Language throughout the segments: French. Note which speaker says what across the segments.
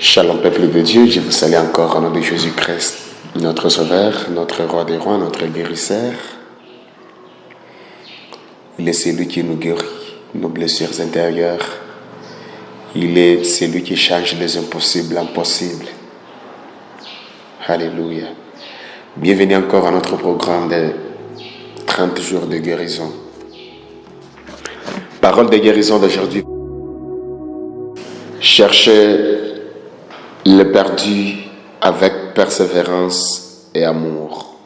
Speaker 1: Shalom peuple de Dieu, je vous salue encore au nom de Jésus-Christ, notre Sauveur, notre Roi des Rois, notre guérisseur. Il est celui qui nous guérit, nos blessures intérieures. Il est celui qui change les impossibles en possibles. Alléluia. Bienvenue encore à notre programme de 30 jours de guérison. Parole de guérison d'aujourd'hui. Cherchez le perdu avec persévérance et amour.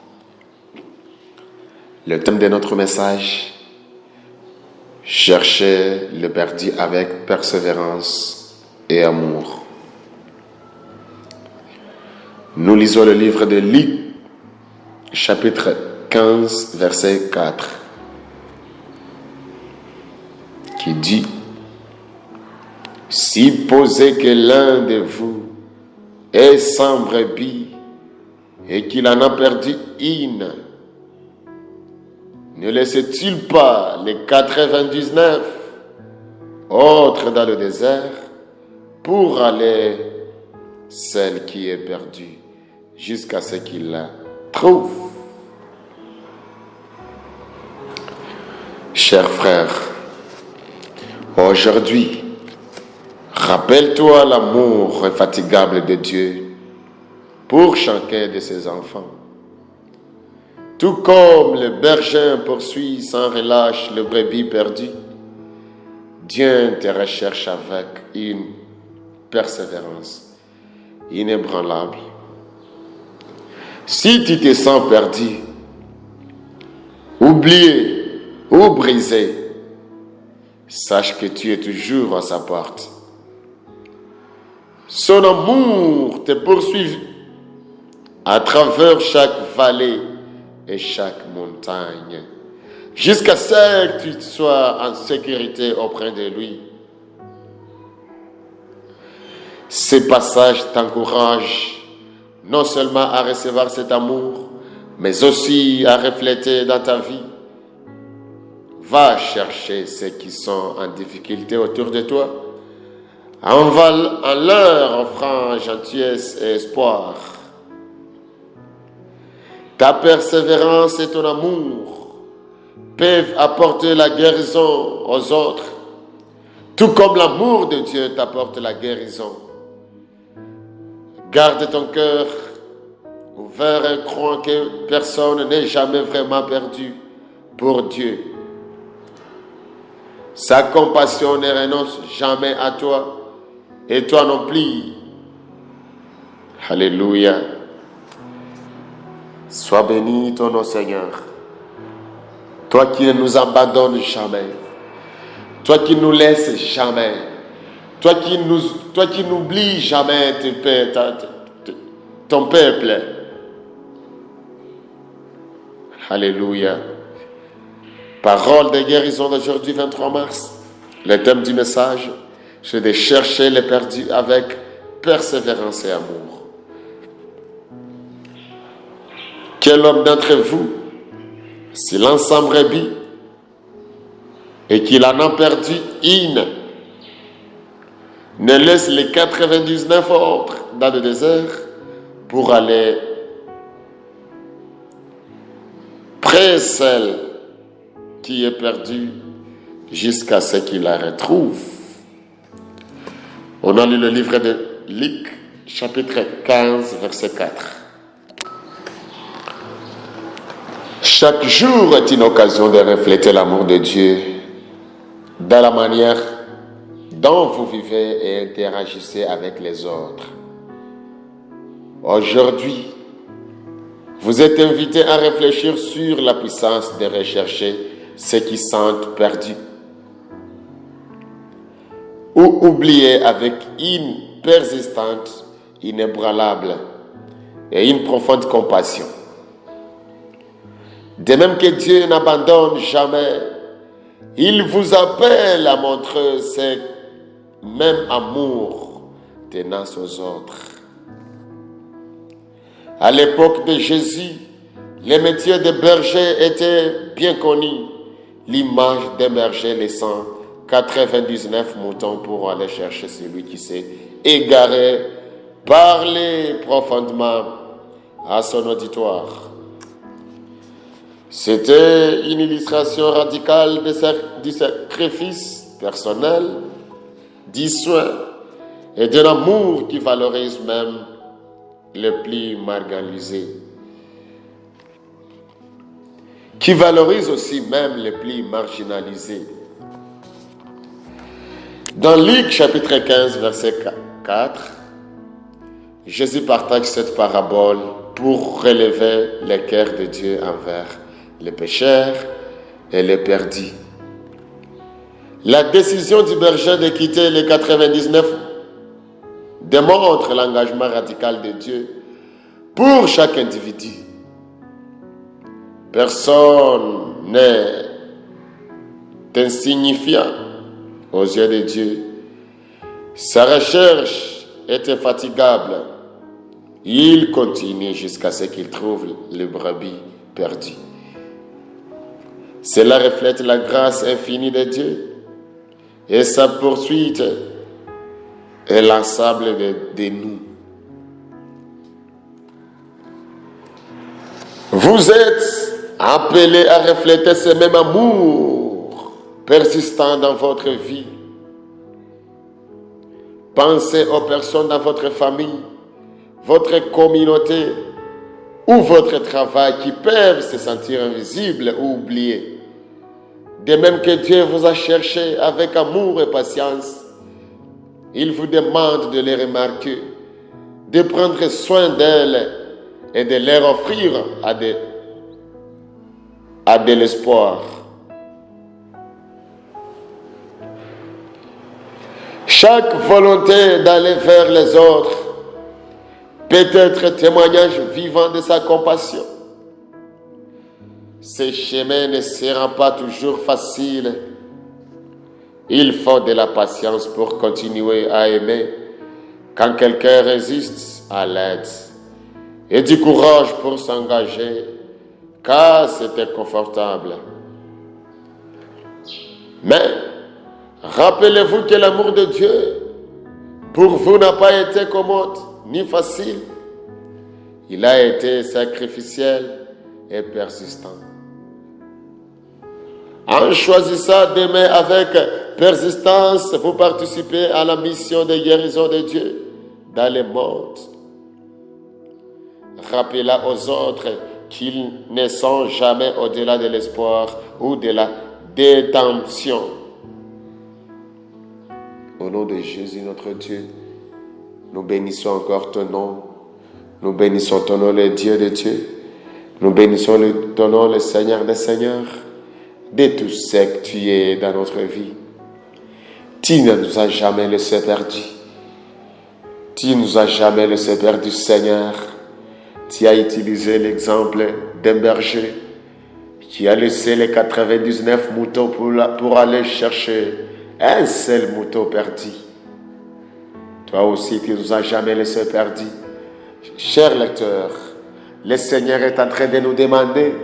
Speaker 1: Le thème de notre message, cherchez le perdu avec persévérance et amour. Nous lisons le livre de Luc, chapitre 15, verset 4, qui dit: Supposez que l'un de vous est sans brebis et qu'il en a perdu une, ne laisse-t-il pas les 99 autres dans le désert pour aller celle qui est perdue jusqu'à ce qu'il la trouve? Chers frères, aujourd'hui, rappelle-toi l'amour infatigable de Dieu pour chacun de ses enfants. Tout comme le berger poursuit sans relâche le brebis perdu, Dieu te recherche avec une persévérance inébranlable. Si tu te sens perdu, oublié ou brisé, sache que tu es toujours à sa porte. Son amour te poursuit à travers chaque vallée et chaque montagne, jusqu'à ce que tu sois en sécurité auprès de lui. Ces passages t'encouragent non seulement à recevoir cet amour, mais aussi à refléter dans ta vie. Va chercher ceux qui sont en difficulté autour de toi, en leur offrant gentillesse et espoir. Ta persévérance et ton amour peuvent apporter la guérison aux autres, tout comme l'amour de Dieu t'apporte la guérison. Garde ton cœur ouvert et crois que personne n'est jamais vraiment perdu pour Dieu. Sa compassion ne renonce jamais à toi, et toi non plus. Alléluia. Sois béni ton nom, Seigneur. Toi qui ne nous abandonnes jamais. Toi qui ne nous laisses jamais. Toi qui n'oublies jamais ton peuple. Alléluia. Parole de guérison d'aujourd'hui, 23 mars. Le thème du message, c'est de chercher les perdus avec persévérance et amour. Quel homme d'entre vous, s'il en sans brebis et qu'il en a perdu une, ne laisse les 99 autres dans le désert pour aller près celle qui est perdue jusqu'à ce qu'il la retrouve? On a lu le livre de Luc, chapitre 15, verset 4. Chaque jour est une occasion de refléter l'amour de Dieu dans la manière dont vous vivez et interagissez avec les autres. Aujourd'hui, vous êtes invités à réfléchir sur la puissance de rechercher ceux qui sentent perdus, ou oublier avec une persistante, inébranlable et une profonde compassion. De même que Dieu n'abandonne jamais, il vous appelle à montrer ce même amour tenace aux autres. À l'époque de Jésus, le métier de berger était bien connu. L'image d'un berger laissant 99 moutons pour aller chercher celui qui s'est égaré parler profondément à son auditoire. C'était une illustration radicale du sacrifice personnel, du soin et d'un amour qui valorise même les plus marginalisés, qui valorise aussi même les plus marginalisés. Dans Luc chapitre 15, verset 4, Jésus partage cette parabole pour relever le cœur de Dieu envers les pécheurs et les perdus. La décision du berger de quitter les 99 démontre l'engagement radical de Dieu pour chaque individu. Personne n'est insignifiant aux yeux de Dieu. Sa recherche est infatigable. Il continue jusqu'à ce qu'il trouve le brebis perdu. Cela reflète la grâce infinie de Dieu et sa poursuite est l'ensemble de nous. Vous êtes appelés à refléter ce même amour persistant dans votre vie. Pensez aux personnes dans votre famille, votre communauté ou votre travail qui peuvent se sentir invisibles ou oubliés. De même que Dieu vous a cherché avec amour et patience, il vous demande de les remarquer, de prendre soin d'elles et de leur offrir de l'espoir. Chaque volonté d'aller vers les autres peut être témoignage vivant de sa compassion. Ce chemin ne sera pas toujours facile. Il faut de la patience pour continuer à aimer quand quelqu'un résiste à l'aide et du courage pour s'engager car c'est inconfortable. Mais rappelez-vous que l'amour de Dieu pour vous n'a pas été commode ni facile. Il a été sacrificiel et persistant. En choisissant d'aimer avec persistance, vous participez à la mission de guérison de Dieu dans le monde. Rappelez aux autres qu'ils ne sont jamais au-delà de l'espoir ou de la détention. Au nom de Jésus, notre Dieu, nous bénissons encore ton nom. Nous bénissons ton nom, le Dieu de Dieu. Nous bénissons ton nom, le Seigneur des Seigneurs, de tout ce que tu es dans notre vie. Tu ne nous as jamais laissé perdus. Tu ne nous as jamais laissé perdus, Seigneur. Tu as utilisé l'exemple d'un berger qui a laissé les 99 moutons pour aller chercher un seul mouton perdu. Toi aussi, tu ne nous as jamais laissé perdus. Cher lecteur, le Seigneur est en train de nous demander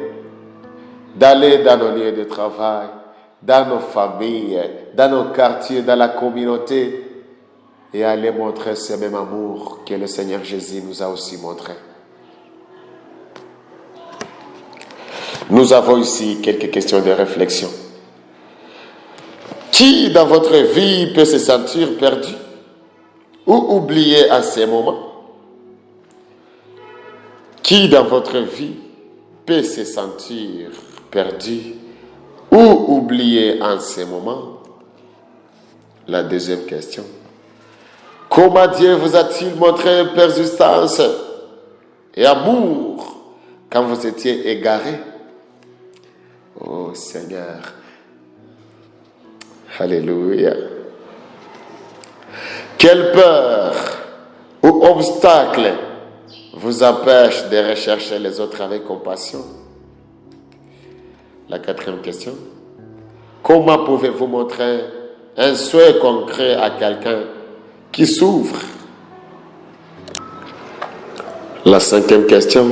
Speaker 1: d'aller dans nos lieux de travail, dans nos familles, dans nos quartiers, dans la communauté et aller montrer ce même amour que le Seigneur Jésus nous a aussi montré. Nous avons ici quelques questions de réflexion. Qui dans votre vie peut se sentir perdu ou oublié à ces moments? Qui dans votre vie peut se sentir perdu ou oublié en ces moments? La deuxième question. Comment Dieu vous a-t-il montré persistance et amour quand vous étiez égaré? Oh Seigneur. Alléluia. Quelle peur ou obstacle vous empêche de rechercher les autres avec compassion? La quatrième question. Comment pouvez-vous montrer un souhait concret à quelqu'un qui souffre? La cinquième question.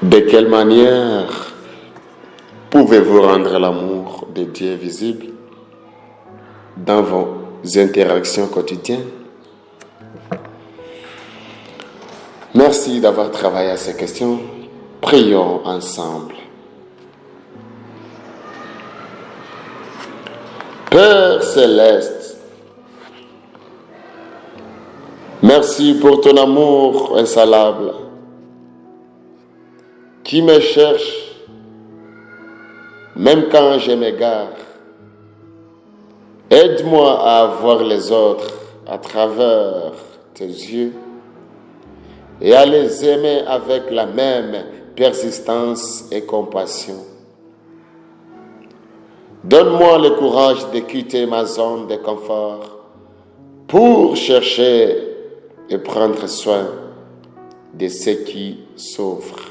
Speaker 1: De quelle manière pouvez-vous rendre l'amour de Dieu visible dans vos interactions quotidiennes? Merci d'avoir travaillé à ces questions. Prions ensemble. Père céleste, merci pour ton amour insalable qui me cherche même quand je m'égare. Aide-moi à voir les autres à travers tes yeux et à les aimer avec la même persistance et compassion. Donne-moi le courage de quitter ma zone de confort pour chercher et prendre soin de ceux qui souffrent.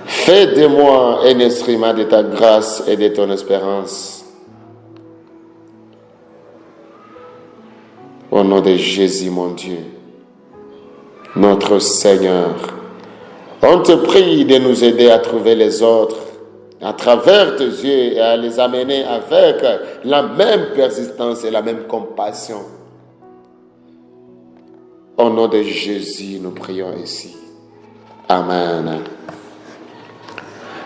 Speaker 1: Fais de moi un instrument de ta grâce et de ton espérance. Au nom de Jésus, mon Dieu, notre Seigneur, on te prie de nous aider à trouver les autres à travers tes yeux et à les amener avec la même persistance et la même compassion. Au nom de Jésus, nous prions ainsi. Amen.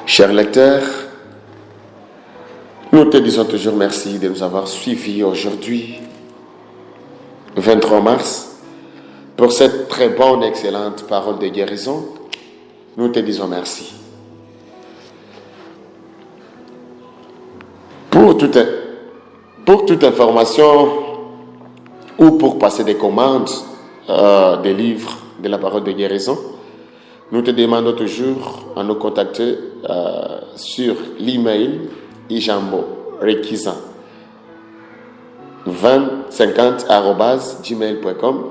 Speaker 1: Chers lecteurs, nous te disons toujours merci de nous avoir suivis aujourd'hui, 23 mars, pour cette très bonne, excellente parole de guérison. Nous te disons merci. Pour toute information ou pour passer des commandes des livres de la parole de guérison, nous te demandons toujours à nous contacter sur l'email ijambo-rekiza 2050@gmail.com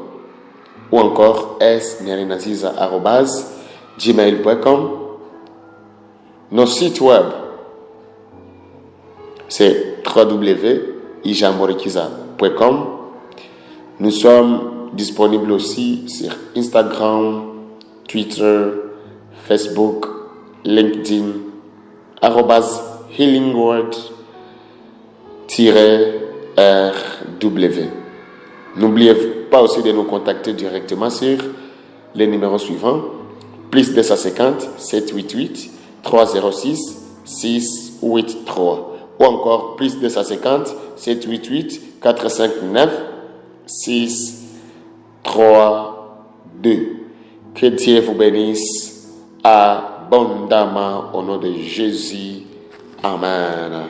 Speaker 1: ou encore s.nyarinaziza@gmail.com. Nos sites web, c'est www.ijambo-rekiza.com. Nous sommes disponibles aussi sur Instagram, Twitter, Facebook, LinkedIn, @healingword-rw. N'oubliez pas aussi de nous contacter directement sur les numéros suivants: plus 250 788 306 683 ou encore plus 250 788 459 632. Que Dieu vous bénisse abondamment au nom de Jésus. Amen.